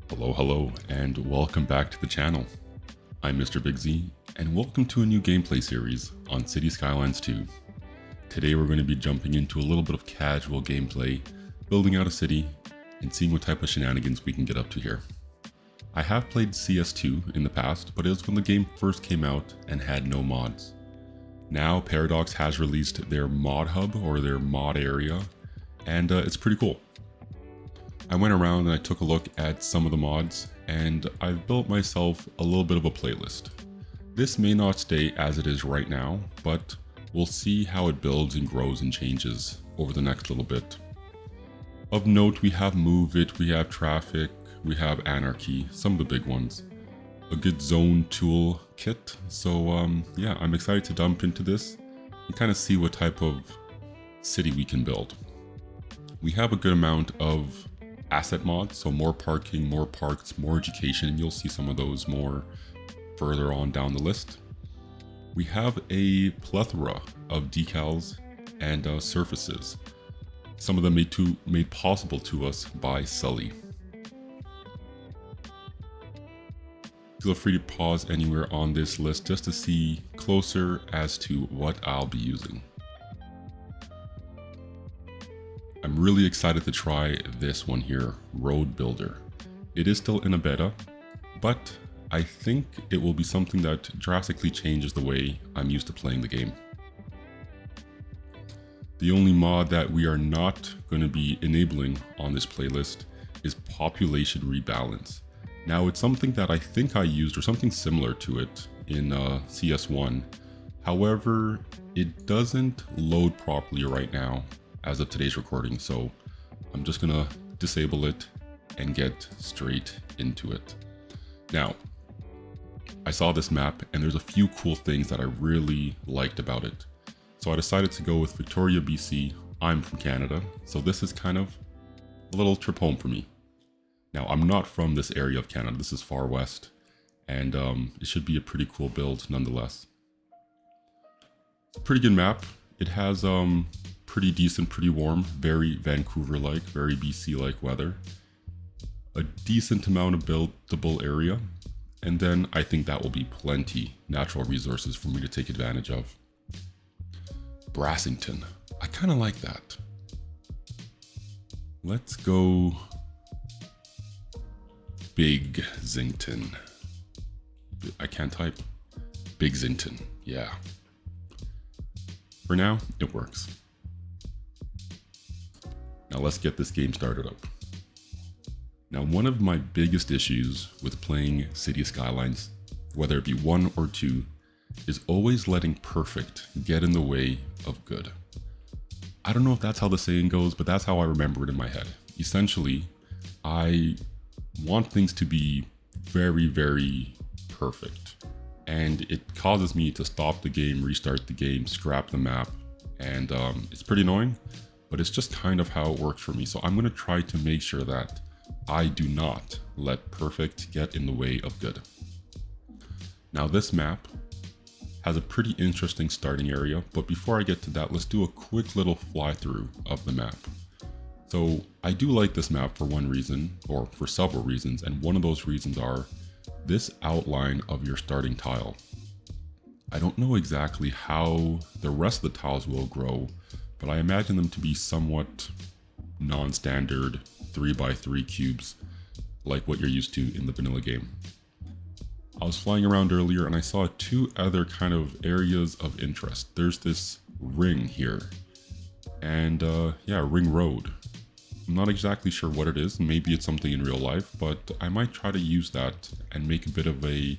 Hello, and welcome back to the channel. I'm Mr. Bigzy, and welcome to a new gameplay series on City Skylines 2. Today we're going to be jumping into a little bit of casual gameplay, building out a city, and seeing what type of shenanigans we can get up to here. I have played CS2 in the past, but it was when the game first came out and had no mods. Now Paradox has released their mod hub, or their mod area, and it's pretty cool. I went around and I took a look at some of the mods, and I've built myself a little bit of a playlist. This may not stay as it is right now, but we'll see how it builds and grows and changes over the next little bit. Of note, we have Move It, we have Traffic, we have Anarchy, some of the big ones. A good zone tool kit, so yeah, I'm excited to dump into this and kind of see what type of city we can build. We have a good amount of asset mods, so more parking, more parks, more education, and you'll see some of those more further on down the list. We have a plethora of decals and surfaces, some of them made possible to us by Sully. Feel free to pause anywhere on this list just to see closer as to what I'll be using. I'm really excited to try this one here, Road Builder. It is still in a beta, but I think it will be something that drastically changes the way I'm used to playing the game. The only mod that we are not going to be enabling on this playlist is Population Rebalance. Now, it's something that I think I used, or something similar to it, in CS1. However, it doesn't load properly right now as of today's recording, so I'm just gonna disable it and get straight into it. Now, I saw this map and there's a few cool things that I really liked about it. So I decided to go with Victoria, BC. I'm from Canada, so this is kind of a little trip home for me. Now, I'm not from this area of Canada, this is far west, and it should be a pretty cool build nonetheless. Pretty good map. It has pretty decent, pretty warm, very Vancouver-like, very BC-like weather. A decent amount of buildable area, and then I think that will be plenty natural resources for me to take advantage of. Brassington, I kind of like that. Let's go Bigzington. I can't type. Bigzington, yeah. For now, it works. Now let's get this game started up. Now, one of my biggest issues with playing City Skylines, whether it be 1 or 2, is always letting perfect get in the way of good. I don't know if that's how the saying goes, but that's how I remember it in my head. Essentially, I want things to be very, very perfect. And it causes me to stop the game, restart the game, scrap the map, and it's pretty annoying. But it's just kind of how it works for me. So I'm going to try to make sure that I do not let perfect get in the way of good. Now, this map has a pretty interesting starting area, but before I get to that, let's do a quick little fly through of the map. So I do like this map for one reason, or for several reasons, and one of those reasons are this outline of your starting tile. I don't know exactly how the rest of the tiles will grow, but I imagine them to be somewhat non-standard 3x3 cubes, like what you're used to in the vanilla game. I was flying around earlier and I saw 2 other kind of areas of interest. There's this ring here, and yeah, ring road. I'm not exactly sure what it is. Maybe it's something in real life, but I might try to use that and make a bit of a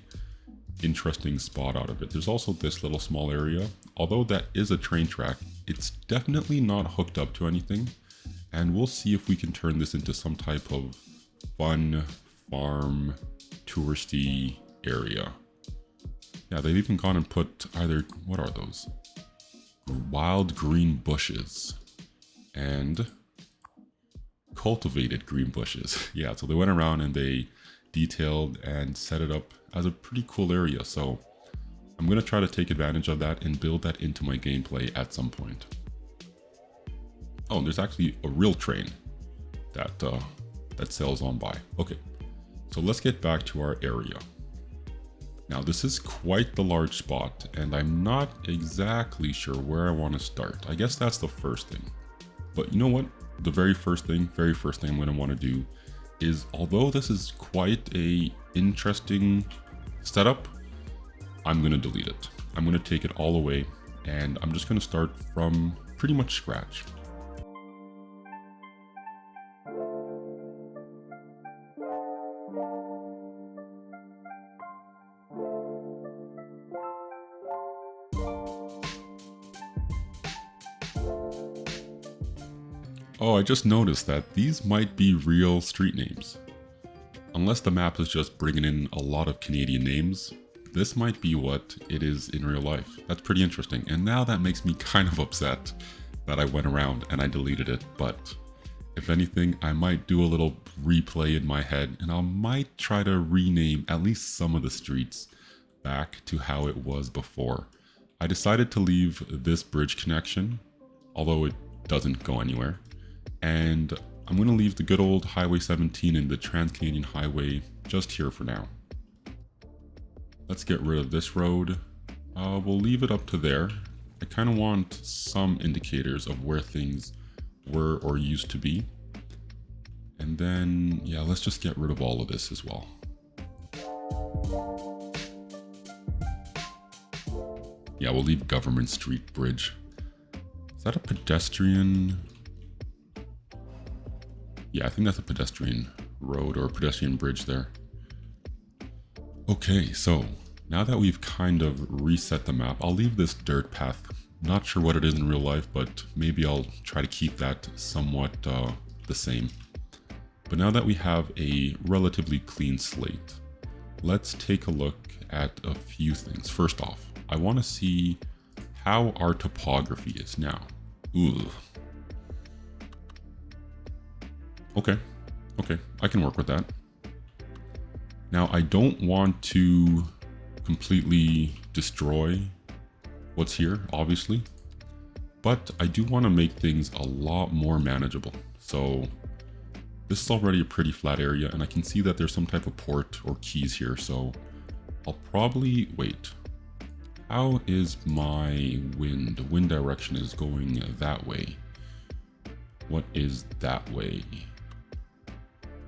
interesting spot out of it. There's also this little small area. Although that is a train track, it's definitely not hooked up to anything, and we'll see if we can turn this into some type of fun farm touristy area. Yeah, they've even gone and put either, what are those? Wild green bushes and cultivated green bushes. Yeah, so they went around and they detailed and set it up as a pretty cool area. So I'm going to try to take advantage of that and build that into my gameplay at some point. Oh, there's actually a real train that sails on by. Okay, So let's get back to our area. Now this is quite the large spot and I'm not exactly sure where I want to start. I guess that's the first thing. But you know what? The very first thing I'm going to want to do is, although this is quite a interesting setup, I'm going to delete it. I'm going to take it all away and I'm just going to start from pretty much scratch. Oh, I just noticed that these might be real street names. Unless the map is just bringing in a lot of Canadian names, this might be what it is in real life. That's pretty interesting. And now that makes me kind of upset that I went around and I deleted it. But if anything, I might do a little replay in my head and I might try to rename at least some of the streets back to how it was before. I decided to leave this bridge connection, although it doesn't go anywhere. And I'm going to leave the good old Highway 17 and the Trans-Canadian Highway just here for now. Let's get rid of this road. We'll leave it up to there. I kind of want some indicators of where things were or used to be. And then, yeah, let's just get rid of all of this as well. Yeah, we'll leave Government Street Bridge. Is that a pedestrian? Yeah, I think that's a pedestrian road or a pedestrian bridge there. Okay, so now that we've kind of reset the map, I'll leave this dirt path. Not sure what it is in real life, but maybe I'll try to keep that somewhat the same. But now that we have a relatively clean slate, let's take a look at a few things. First off, I want to see how our topography is now. Ooh. Okay, I can work with that. Now, I don't want to completely destroy what's here, obviously, but I do want to make things a lot more manageable. So this is already a pretty flat area, and I can see that there's some type of port or keys here, so I'll probably wait. How is my wind? The wind direction is going that way. What is that way?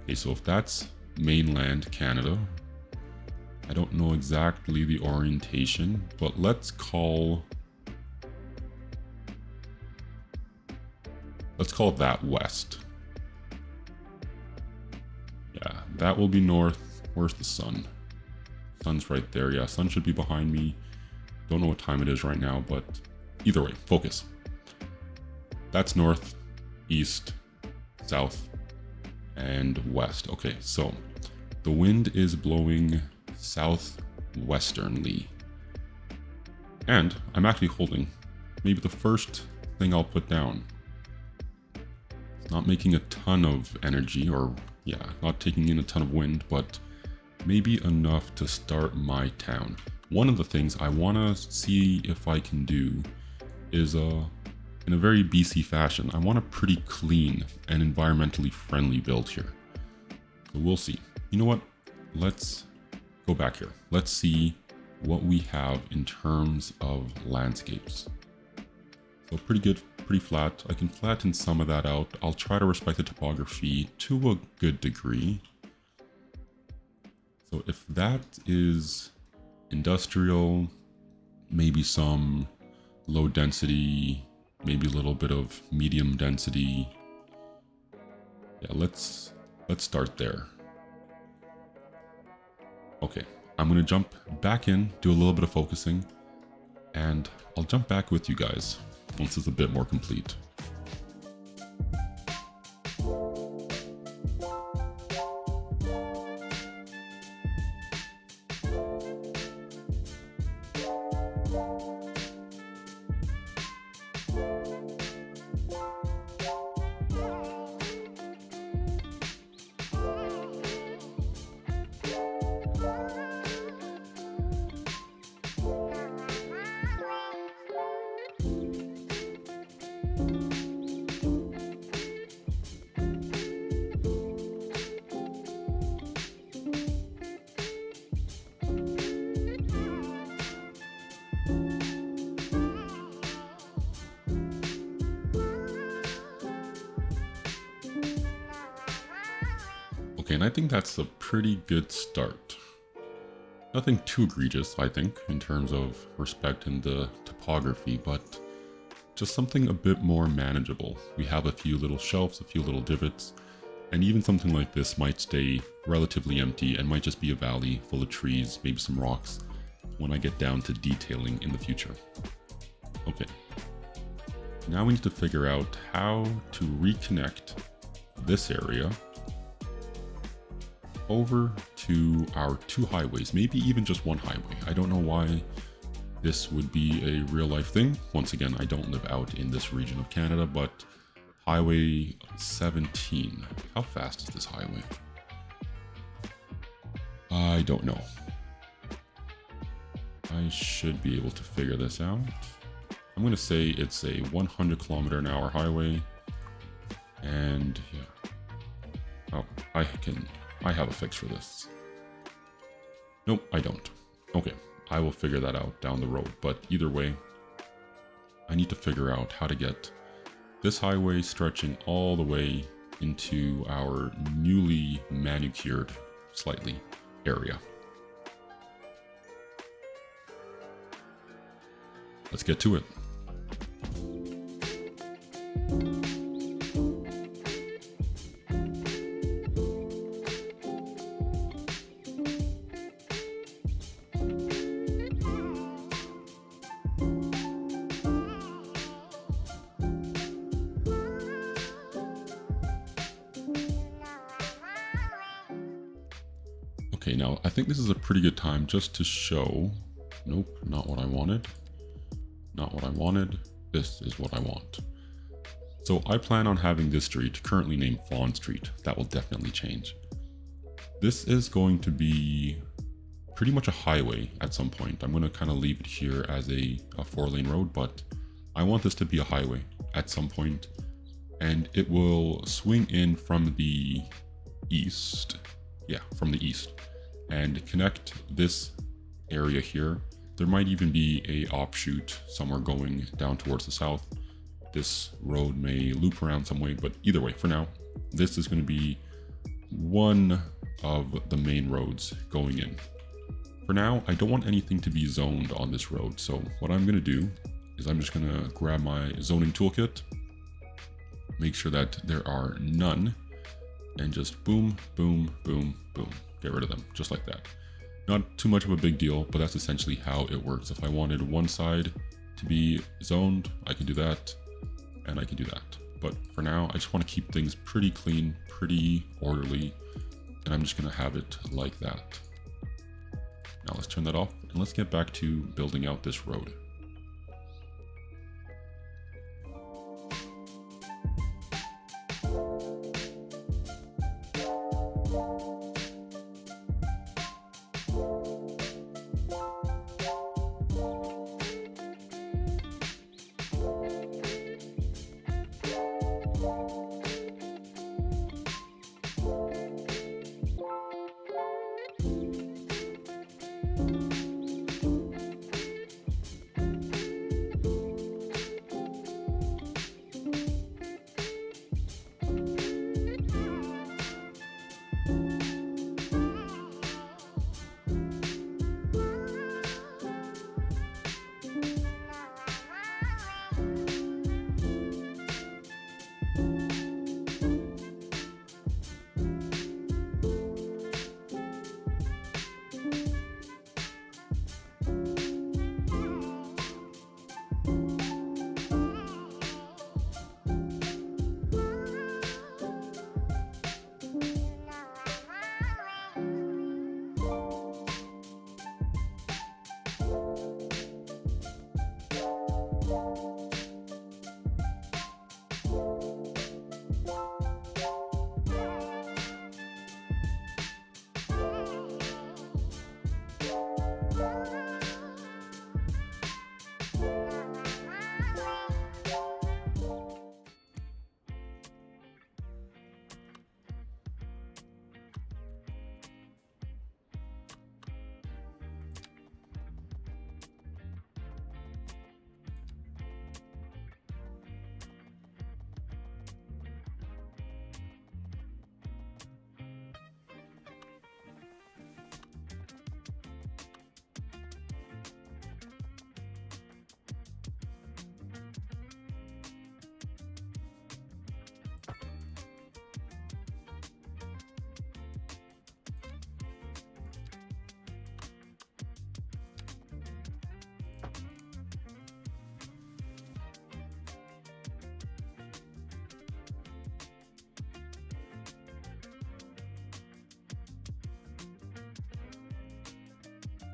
Okay, so if that's mainland Canada, I don't know exactly the orientation, but let's call that west. Yeah, that will be north. Where's the sun? Sun's right there. Yeah, sun should be behind me. Don't know what time it is right now, but either way, focus. That's north, east, south, and west. Okay, so the wind is blowing southwesternly. And I'm actually holding maybe the first thing I'll put down. It's not making a ton of energy, or yeah, not taking in a ton of wind, but maybe enough to start my town. One of the things I want to see if I can do is in a very BC fashion, I want a pretty clean and environmentally friendly build here. So we'll see. You know what? Let's go back here. Let's see what we have in terms of landscapes. So pretty good, pretty flat. I can flatten some of that out. I'll try to respect the topography to a good degree. So if that is industrial, maybe some low density, maybe a little bit of medium density. Yeah, let's start there. Okay, I'm gonna jump back in, do a little bit of focusing, and I'll jump back with you guys once it's a bit more complete. Okay, and I think that's a pretty good start. Nothing too egregious, I think, in terms of respect in the topography, but just something a bit more manageable. We have a few little shelves, a few little divots, and even something like this might stay relatively empty and might just be a valley full of trees, maybe some rocks, when I get down to detailing in the future. Okay. Now we need to figure out how to reconnect this area over to our two highways, maybe even just one highway. I don't know why this would be a real life thing. Once again, I don't live out in this region of Canada, but Highway 17. How fast is this highway? I don't know. I should be able to figure this out. I'm going to say it's a 100km/h highway. And yeah. Oh, I have a fix for this. Nope, I don't. Okay, I will figure that out down the road. But either way, I need to figure out how to get this highway stretching all the way into our newly manicured, slightly, area. Let's get to it. Okay, now I think this is a pretty good time just to show, nope, not what I wanted. Not what I wanted. This is what I want. So I plan on having this street, currently named Fawn Street. That will definitely change. This is going to be pretty much a highway at some point. I'm going to kind of leave it here as a 4-lane road, but I want this to be a highway at some point, and it will swing in from the east. Yeah, from the east, and connect this area here. There might even be a offshoot somewhere going down towards the south. This road may loop around some way, but either way, for now, this is going to be one of the main roads going in. For now, I don't want anything to be zoned on this road, so what I'm going to do is I'm just going to grab my zoning toolkit, make sure that there are none, and just boom, boom, boom, boom. Get rid of them, just like that. Not too much of a big deal, but that's essentially how it works. If I wanted one side to be zoned, I can do that, and I can do that. But for now, I just want to keep things pretty clean, pretty orderly, and I'm just going to have it like that. Now let's turn that off, and let's get back to building out this road.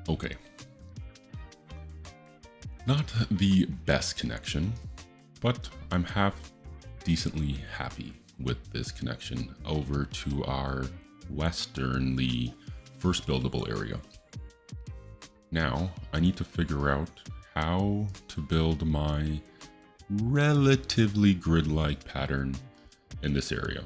Okay. Not the best connection, but I'm decently happy with this connection over to our westernly first buildable area. Now I need to figure out how to build my relatively grid-like pattern in this area.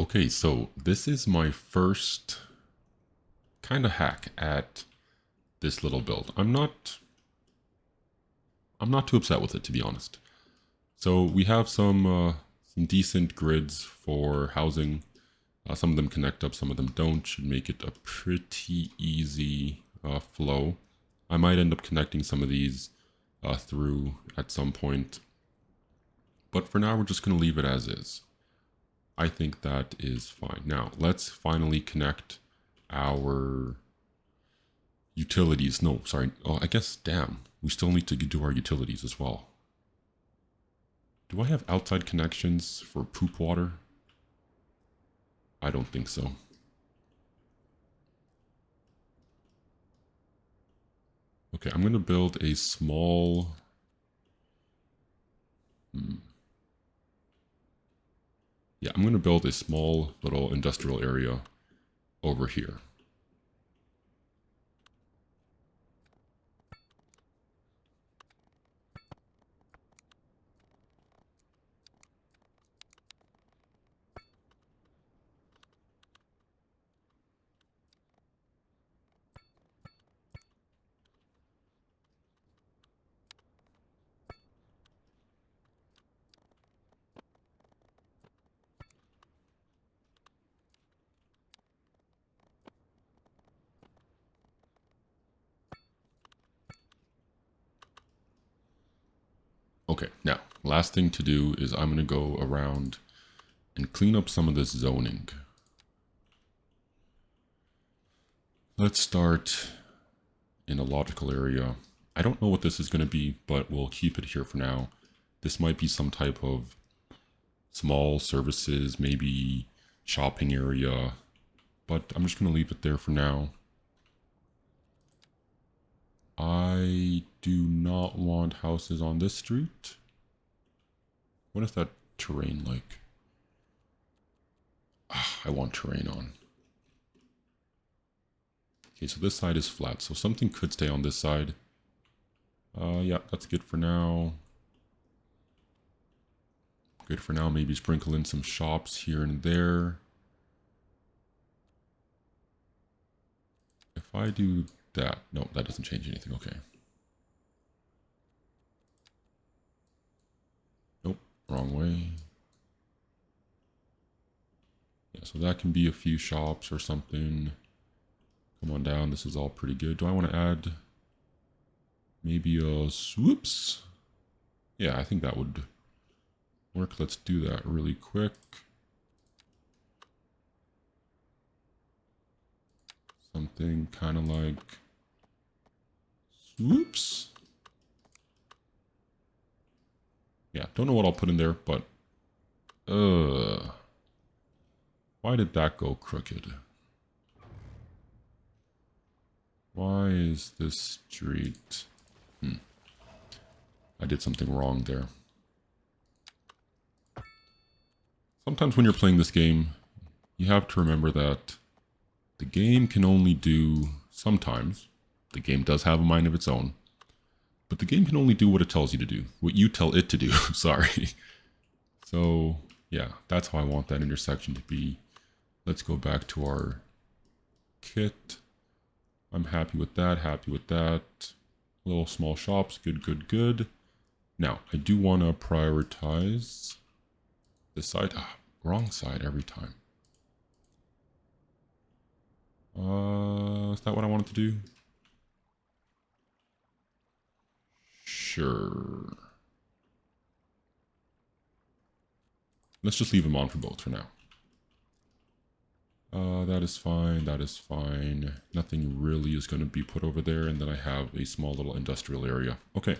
Okay, so this is my first kind of hack at this little build. I'm not too upset with it, to be honest. So we have some decent grids for housing. Some of them connect up, some of them don't. Should make it a pretty easy flow. I might end up connecting some of these through at some point. But for now, we're just going to leave it as is. I think that is fine. Now, let's finally connect our utilities. No, sorry. Oh, I guess, damn. We still need to do our utilities as well. Do I have outside connections for poop water? I don't think so. Okay, I'm going to build a small... Yeah, I'm going to build a small little industrial area over here. Okay, now, last thing to do is I'm going to go around and clean up some of this zoning. Let's start in a logical area. I don't know what this is going to be, but we'll keep it here for now. This might be some type of small services, maybe shopping area, but I'm just going to leave it there for now. I do not want houses on this street. What is that terrain like? I want terrain on. Okay, so this side is flat, so something could stay on this side. Yeah, that's good for now. Good for now, maybe sprinkle in some shops here and there. If I do that, no, that doesn't change anything, okay. Nope, wrong way. Yeah, so that can be a few shops or something. Come on down, this is all pretty good. Do I want to add maybe a swoops? Yeah, I think that would work. Let's do that really quick. Something kind of like swoops. Yeah, don't know what I'll put in there, but why did that go crooked? Why is this street? I did something wrong there. Sometimes when you're playing this game, you have to remember that the game can only do, sometimes, the game does have a mind of its own, but the game can only do what it tells you to do, what you tell it to do, sorry. So, yeah, that's how I want that intersection to be. Let's go back to our kit. I'm happy with that, happy with that. Little small shops, good, good, good. Now, I do want to prioritize this side. Wrong side every time. Is that what I wanted to do? Sure. Let's just leave them on for both for now. That is fine, that is fine. Nothing really is going to be put over there, and then I have a small little industrial area. Okay.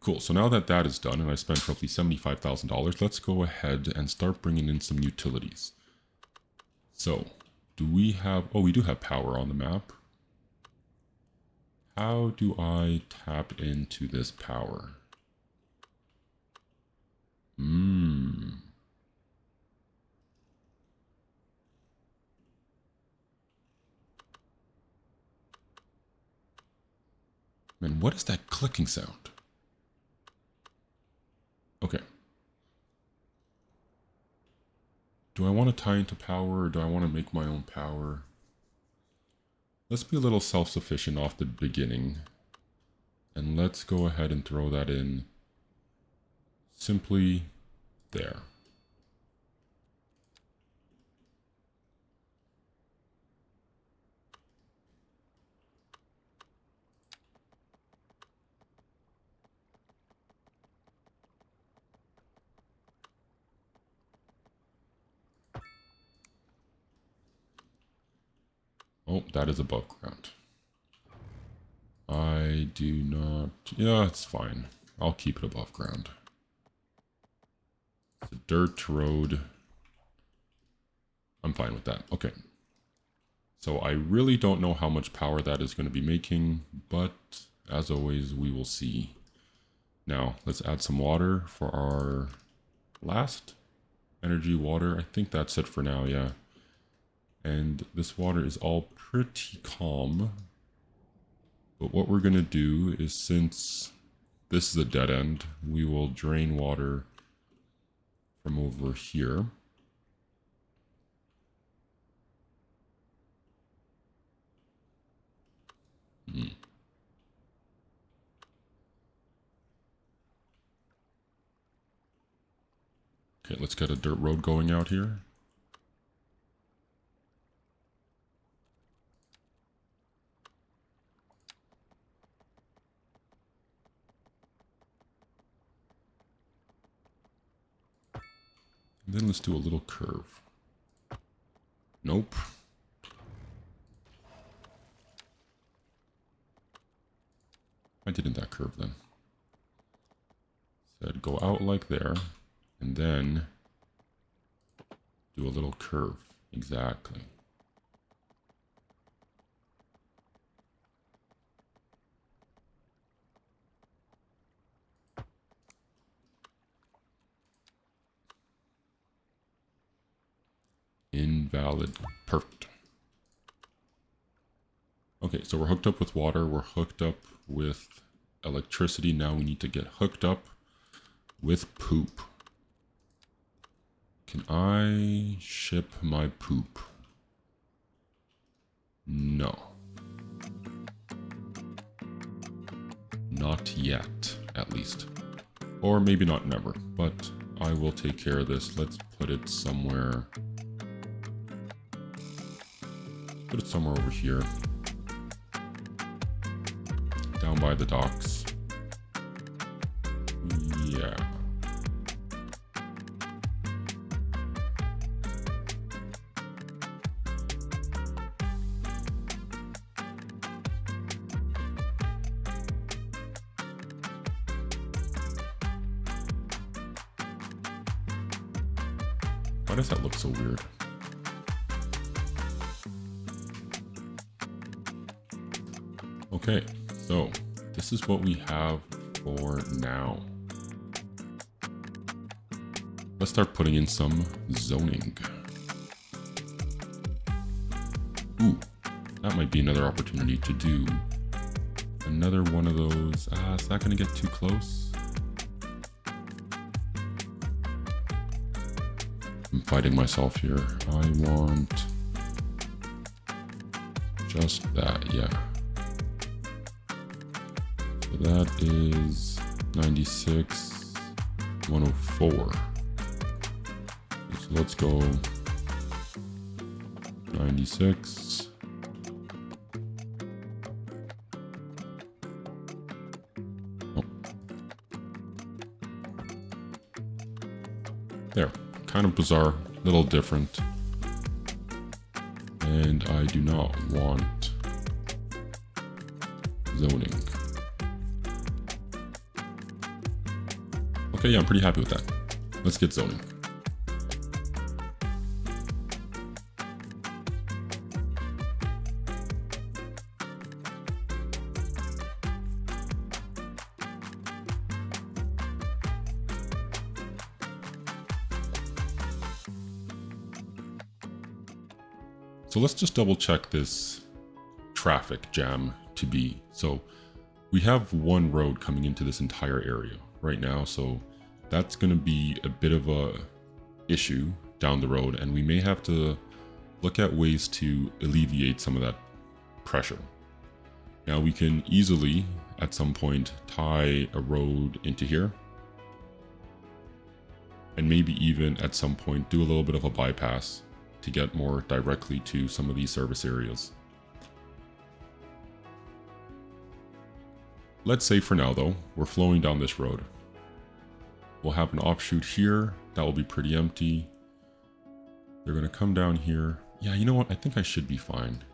Cool, so now that that is done, and I spent roughly $75,000, let's go ahead and start bringing in some utilities. So, do we have... Oh, we do have power on the map. How do I tap into this power? Man, what is that clicking sound? Okay. Do I want to tie into power or do I want to make my own power? Let's be a little self-sufficient off the beginning. And let's go ahead and throw that in simply there. Oh, that is above ground. I do not... Yeah, it's fine. I'll keep it above ground. It's a dirt road. I'm fine with that. Okay. So I really don't know how much power that is going to be making, but as always, we will see. Now, let's add some water for our last energy water. I think that's it for now, yeah. And this water is all pretty calm. But what we're going to do is, since this is a dead end, we will drain water from over here. Okay, let's get a dirt road going out here. And then let's do a little curve. Nope. Why didn't that curve then? Said go out like there, and then do a little curve. Exactly. Invalid. Perfect. Okay, so we're hooked up with water. We're hooked up with electricity. Now we need to get hooked up with poop. Can I ship my poop? No. Not yet, at least. Or maybe not never, but I will take care of this. Let's put it somewhere. Put it somewhere over here. Down by the docks. Yeah. Why does that look so weird? Okay, so this is what we have for now. Let's start putting in some zoning. Ooh, that might be another opportunity to do another one of those. It's not going to get too close. I'm fighting myself here. I want just that, yeah. So that is 96, 104. So let's go 96. Oh. There, kind of bizarre, little different. And I do not want zoning. Okay, yeah, I'm pretty happy with that. Let's get zoning. So let's just double check this traffic jam to be. So we have one road coming into this entire area right now, so that's going to be a bit of a issue down the road, and we may have to look at ways to alleviate some of that pressure. Now we can easily, at some point, tie a road into here, and maybe even at some point do a little bit of a bypass to get more directly to some of these service areas. Let's say for now though, we're flowing down this road. We'll have an offshoot here that will be pretty empty. They're gonna come down here. Yeah, you know what? I think I should be fine.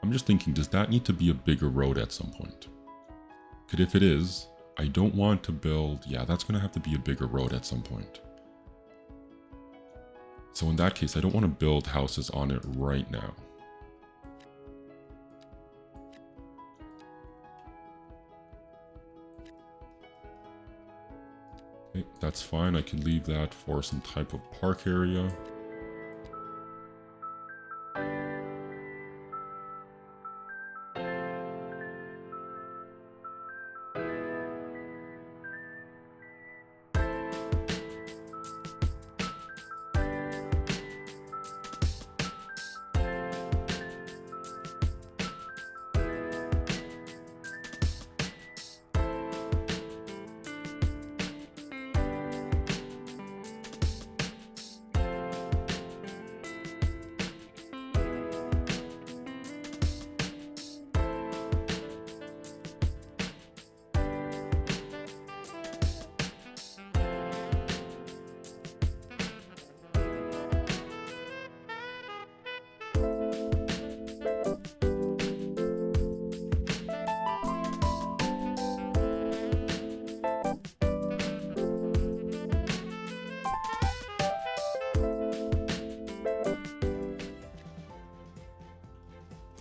I'm just thinking, does that need to be a bigger road at some point? Because if it is, I don't want to build, yeah, that's gonna have to be a bigger road at some point. So in that case, I don't want to build houses on it right now. Okay, that's fine. I can leave that for some type of park area.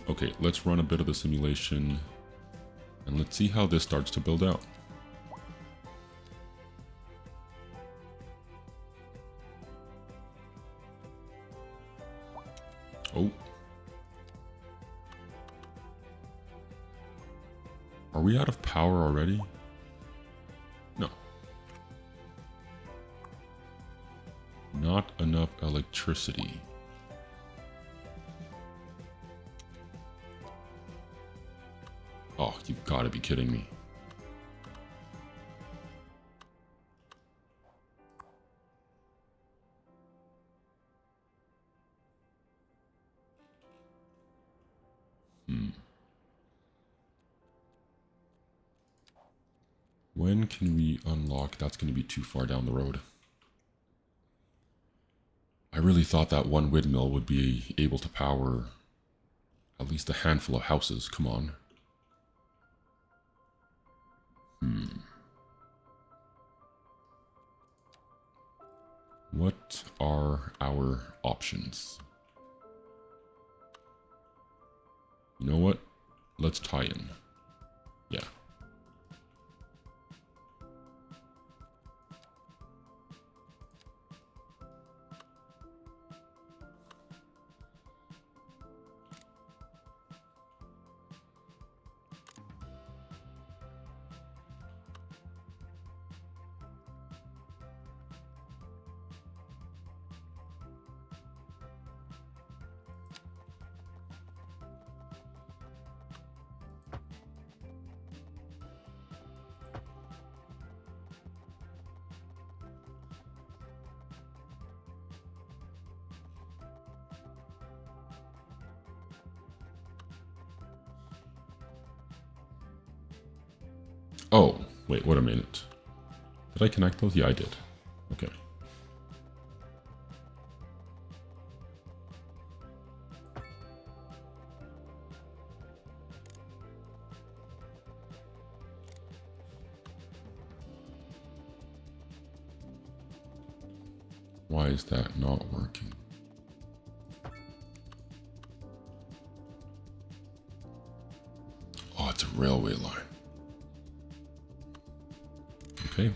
Okay, let's run a bit of the simulation and let's see how this starts to build out. Oh. Are we out of power already? No. Not enough electricity. Oh, you've got to be kidding me. When can we unlock? That's going to be too far down the road. I really thought that one windmill would be able to power at least a handful of houses. Come on. What are our options? You know what? Let's tie in. Yeah. Oh, wait, wait a minute. Did I connect those? Yeah, I did. Okay. Why is that not working? Oh, it's a railway line. Okay,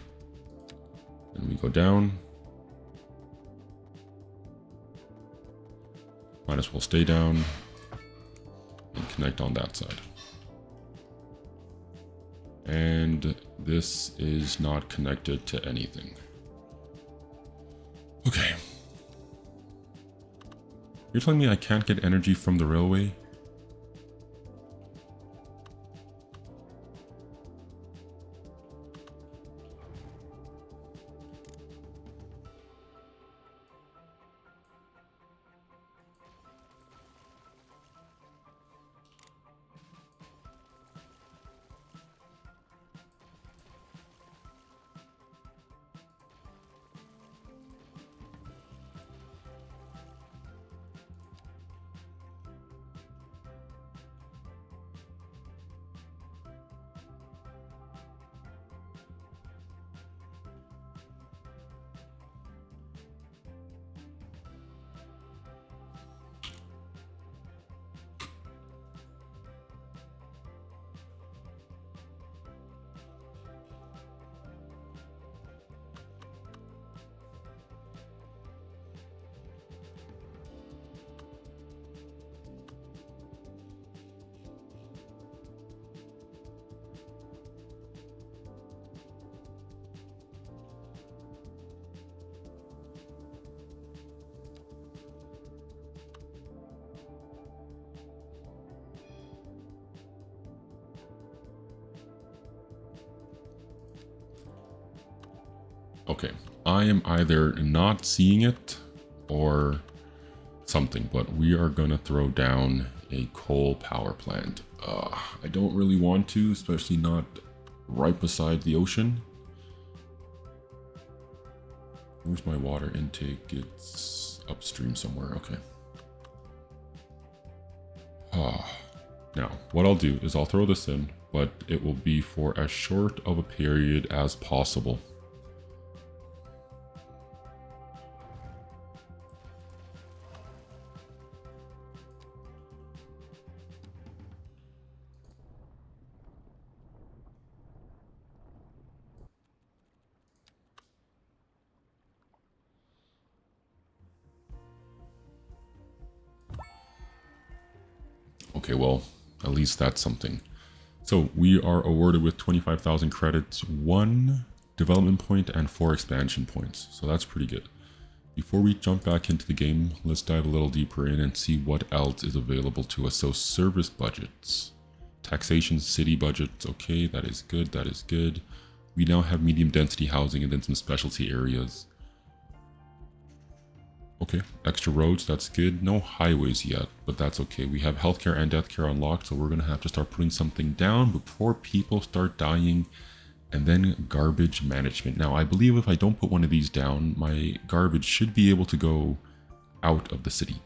then we go down. Might as well stay down and connect on that side. And this is not connected to anything. Okay, You're telling me I can't get energy from the railway? Okay, I am either not seeing it or something, but we are gonna throw down a coal power plant. I don't really want to, especially not right beside the ocean. Where's my water intake? It's upstream somewhere, okay. Now, what I'll do is I'll throw this in, but it will be for as short of a period as possible. Okay, well, at least that's something. So we are awarded with 25,000 credits, 1 development point, and 4 expansion points. So that's pretty good. Before we jump back into the game, let's dive a little deeper in and see what else is available to us. So service budgets, taxation, city budgets. Okay, that is good. That is good. We now have medium density housing and then some specialty areas. Okay, extra roads, that's good. No highways yet, but that's okay. We have healthcare and deathcare unlocked, so we're gonna have to start putting something down before people start dying. And then garbage management. Now, I believe if I don't put one of these down, my garbage should be able to go out of the city.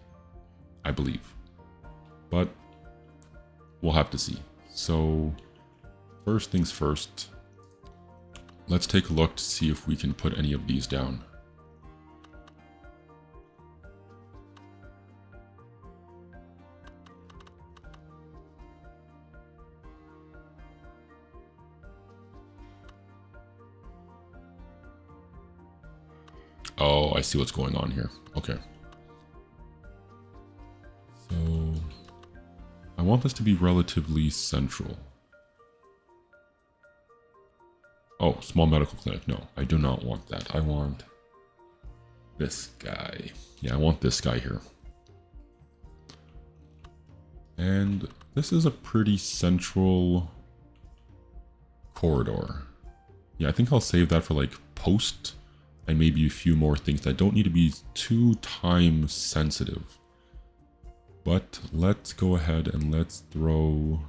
I believe. But we'll have to see. So, first things first, let's take a look to see if we can put any of these down. Oh, I see what's going on here. Okay. So, I want this to be relatively central. Oh, small medical clinic. No, I do not want that. I want this guy. Yeah, I want this guy here. And this is a pretty central corridor. Yeah, I think I'll save that for like post and maybe a few more things that don't need to be too time sensitive. But let's go ahead and let's throw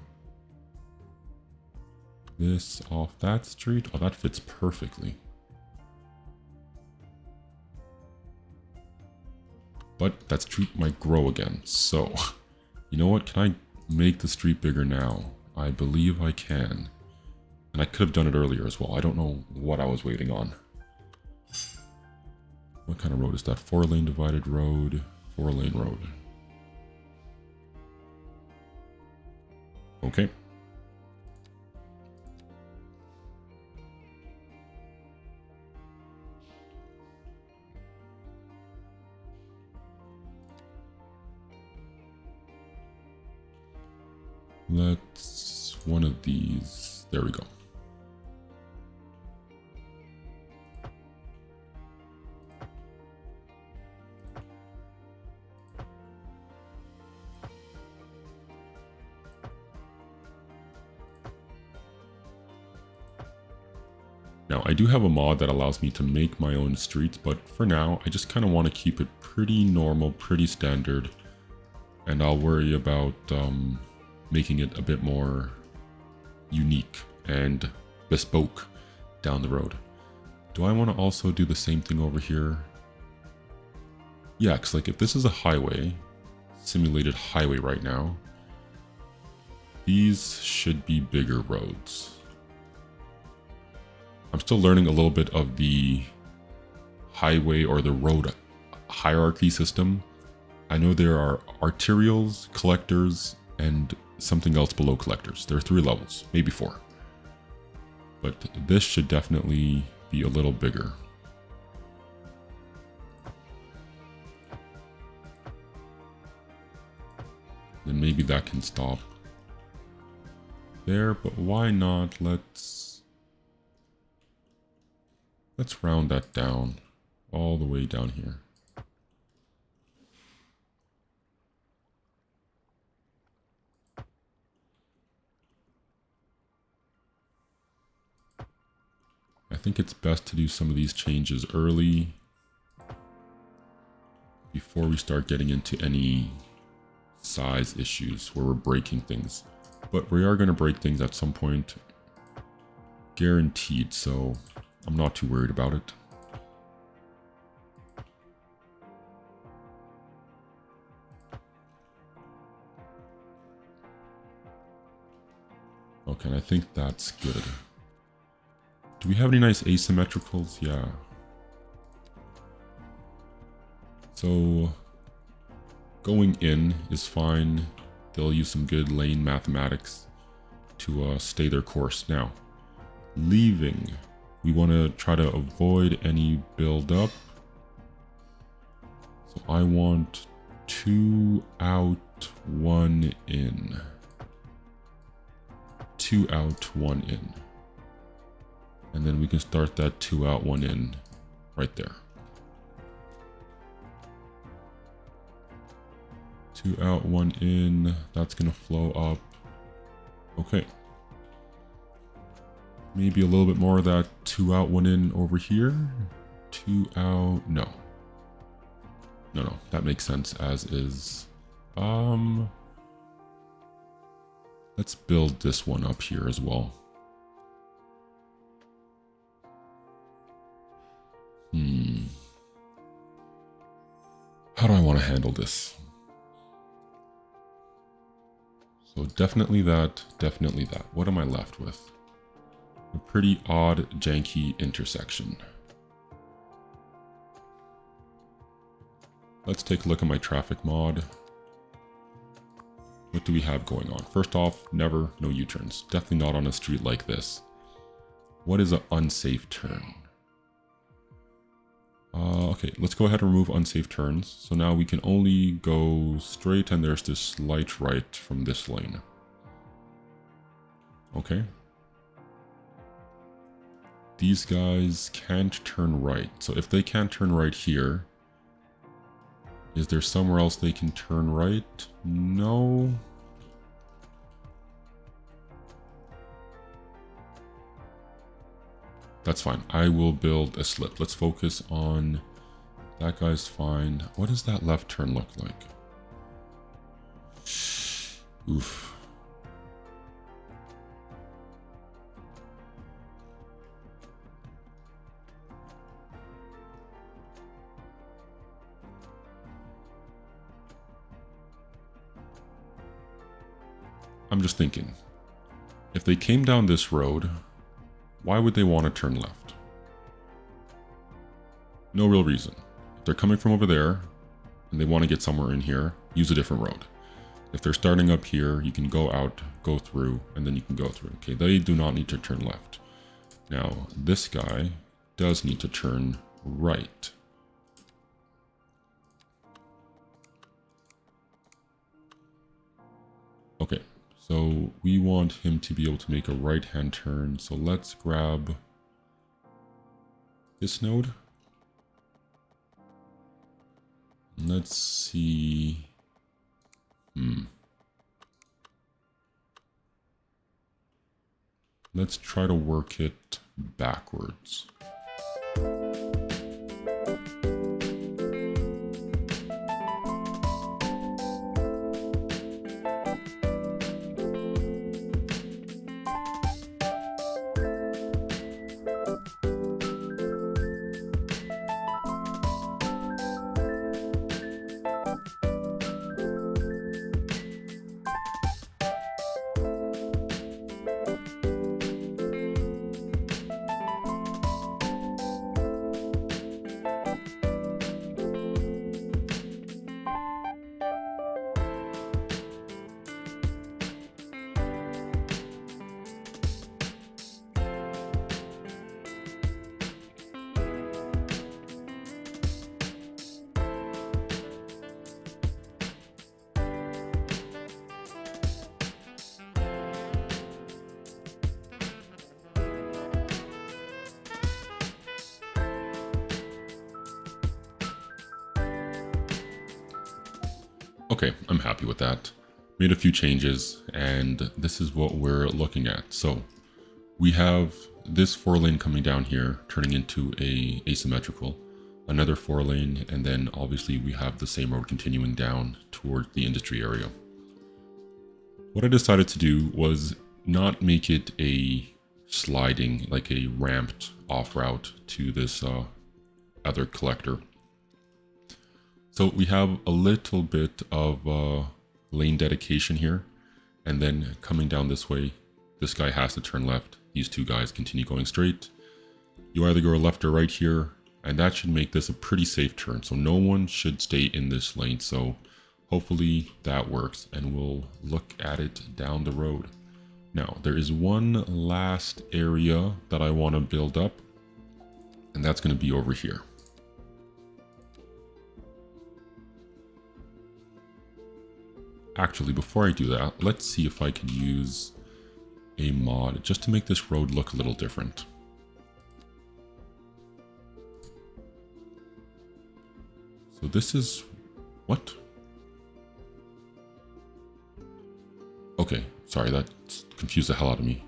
this off that street. Oh, that fits perfectly. But that street might grow again. So, you know what? Can I make the street bigger now? I believe I can. And I could have done it earlier as well. I don't know what I was waiting on. What kind of road is that? 4-lane divided road, 4-lane road. Okay. Let's one of these. There we go. Now, I do have a mod that allows me to make my own streets, but for now, I just kind of want to keep it pretty normal, pretty standard, and I'll worry about making it a bit more unique and bespoke down the road. Do I want to also do the same thing over here? Yeah, because like if this is a highway, simulated highway right now, these should be bigger roads. I'm still learning a little bit of the highway or the road hierarchy system. I know there are arterials, collectors, and something else below collectors. There are 3 levels, maybe 4. But this should definitely be a little bigger. Then maybe that can stop there, but why not? Let's round that down all the way down here. I think it's best to do some of these changes early before we start getting into any size issues where we're breaking things. But we are going to break things at some point, guaranteed, so I'm not too worried about it. Okay, and I think that's good. Do we have any nice asymmetricals? Yeah. So going in is fine. They'll use some good lane mathematics to stay their course. Now, leaving, we want to try to avoid any build up. So I want 2 out, 1 in. 2 out, 1 in. And then we can start that 2 out, 1 in right there. 2 out, 1 in. That's going to flow up. Okay. Maybe a little bit more of that 2 out, 1 in over here. 2 out. No. No, that makes sense as is. Let's build this one up here as well. How do I want to handle this? So definitely that, definitely that. What am I left with? A pretty odd, janky intersection. Let's take a look at my traffic mod. What do we have going on? First off, never, no U-turns. Definitely not on a street like this. What is an unsafe turn? Okay, let's go ahead and remove unsafe turns. So now we can only go straight and there's this slight right from this lane. Okay. These guys can't turn right. So if they can't turn right here, is there somewhere else they can turn right? No. That's fine. I will build a slip. Let's focus on that guy's fine. What does that left turn look like? Oof. I'm just thinking, if they came down this road, why would they want to turn left? No real reason. If they're coming from over there and they want to get somewhere in here, use a different road. If they're starting up here, you can go out, go through, and then you can go through. Okay, they do not need to turn left. Now, this guy does need to turn right. Okay. So we want him to be able to make a right-hand turn. So let's grab this node. Let's see. Let's try to work it backwards. Okay, I'm happy with that. Made a few changes, and this is what we're looking at. So we have this 4-lane coming down here, turning into a asymmetrical, another 4-lane, and then obviously we have the same road continuing down toward the industry area. What I decided to do was not make it a sliding, like a ramped off route to this other collector. So we have a little bit of lane dedication here, and then coming down this way, this guy has to turn left. These two guys continue going straight. You either go left or right here, and that should make this a pretty safe turn. So no one should stay in this lane. So hopefully that works, and we'll look at it down the road. Now, there is one last area that I want to build up, and that's going to be over here. Actually, before I do that, let's see if I can use a mod just to make this road look a little different. So this is... what? Okay, sorry, that confused the hell out of me.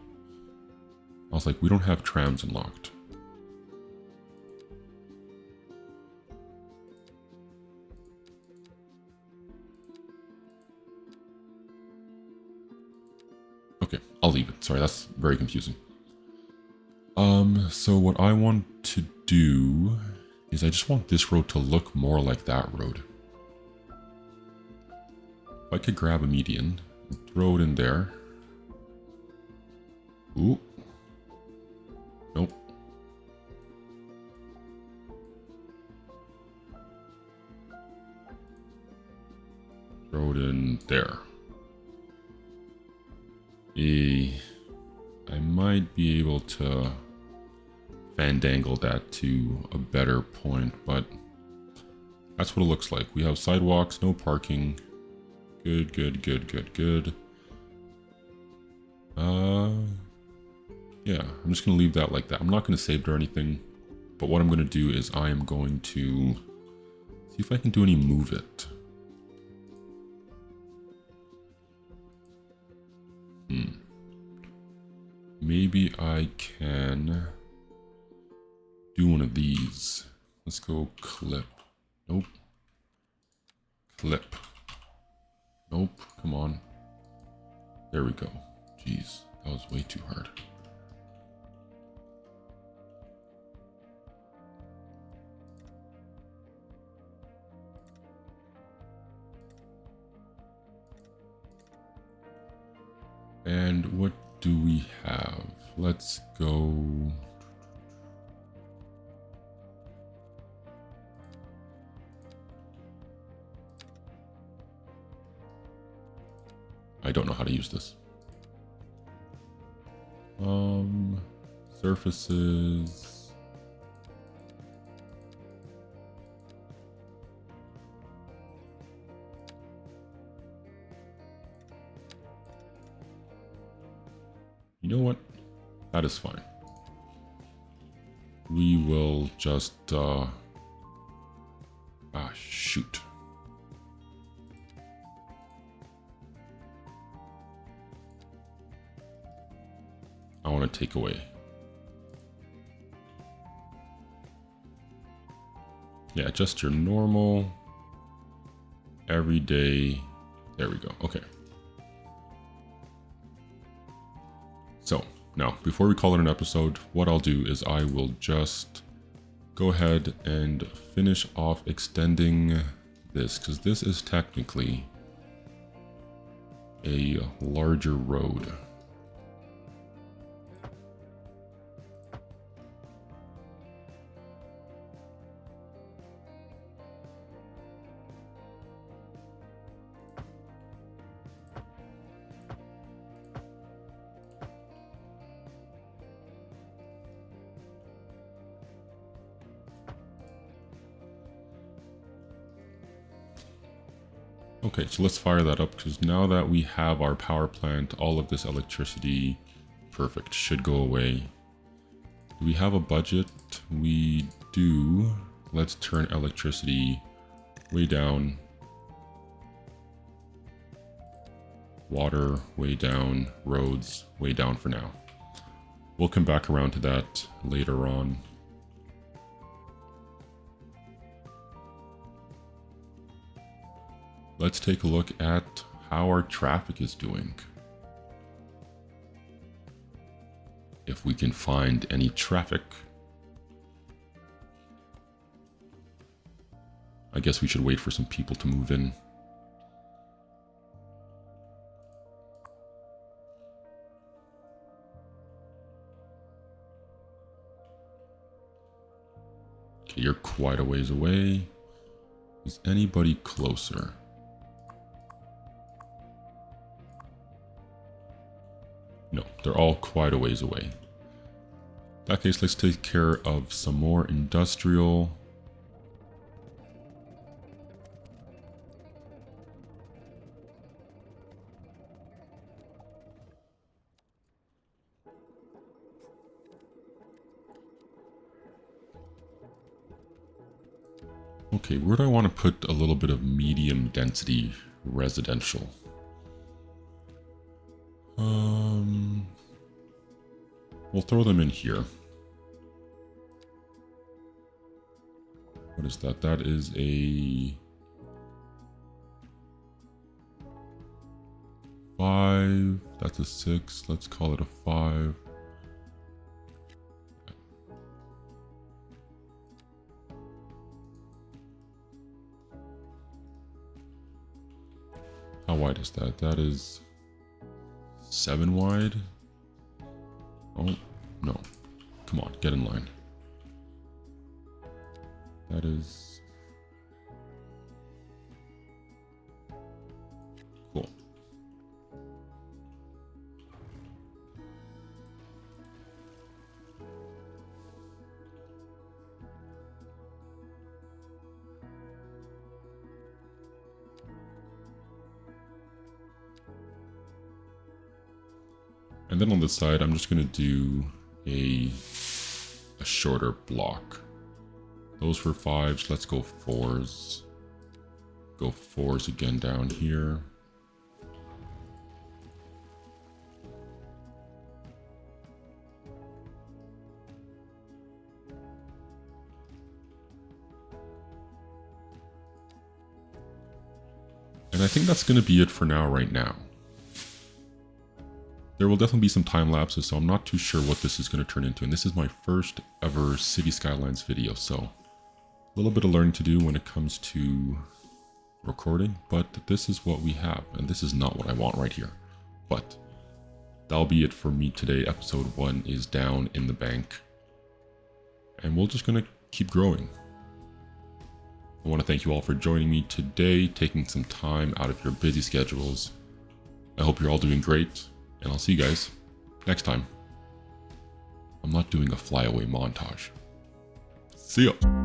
I was like, we don't have trams unlocked. Okay, I'll leave it. Sorry, that's very confusing. So what I want to do is I just want this road to look more like that road. If I could grab a median, throw it in there. Ooh. Nope. Throw it in there. I might be able to fandangle that to a better point, but that's what it looks like. We have sidewalks, no parking. Good, good, good, good, good. Yeah, I'm just gonna leave that like that. I'm not gonna save it or anything, but what I'm gonna do is I am going to see if I can do any move it. Maybe I can do one of these. Let's go clip. Nope. Clip. Nope. Come on. There we go. Jeez, that was way too hard. And what do we have? Let's go. I don't know how to use this. Surfaces. You know what? That is fine. We will just, shoot. I want to take away. Yeah, just your normal, everyday. There we go. Okay. So now, before we call it an episode, what I'll do is I will just go ahead and finish off extending this, because this is technically a larger road. Okay, so let's fire that up, because now that we have our power plant, all of this electricity, perfect, should go away. Do we have a budget? We do. Let's turn electricity way down. Water way down, roads way down for now. We'll come back around to that later on. Let's take a look at how our traffic is doing. If we can find any traffic. I guess we should wait for some people to move in. Okay, you're quite a ways away. Is anybody closer? No, they're all quite a ways away. In that case, let's take care of some more industrial. Okay, where do I want to put a little bit of medium density residential? We'll throw them in here. What is that? That is a 5. That's a 6. Let's call it a 5. How wide is that? That is 7 wide. Oh, no. Come on, get in line. That is... cool. And then on the side, I'm just going to do a shorter block. Those were 5s. Let's go 4s. Go 4s again down here. And I think that's going to be it for now, right now. There will definitely be some time lapses, so I'm not too sure what this is going to turn into. And this is my first ever City Skylines video, so a little bit of learning to do when it comes to recording, but this is what we have, and this is not what I want right here. But that'll be it for me today. Episode 1 is down in the bank, and we're just going to keep growing. I want to thank you all for joining me today, taking some time out of your busy schedules. I hope you're all doing great. And I'll see you guys next time. I'm not doing a flyaway montage. See ya.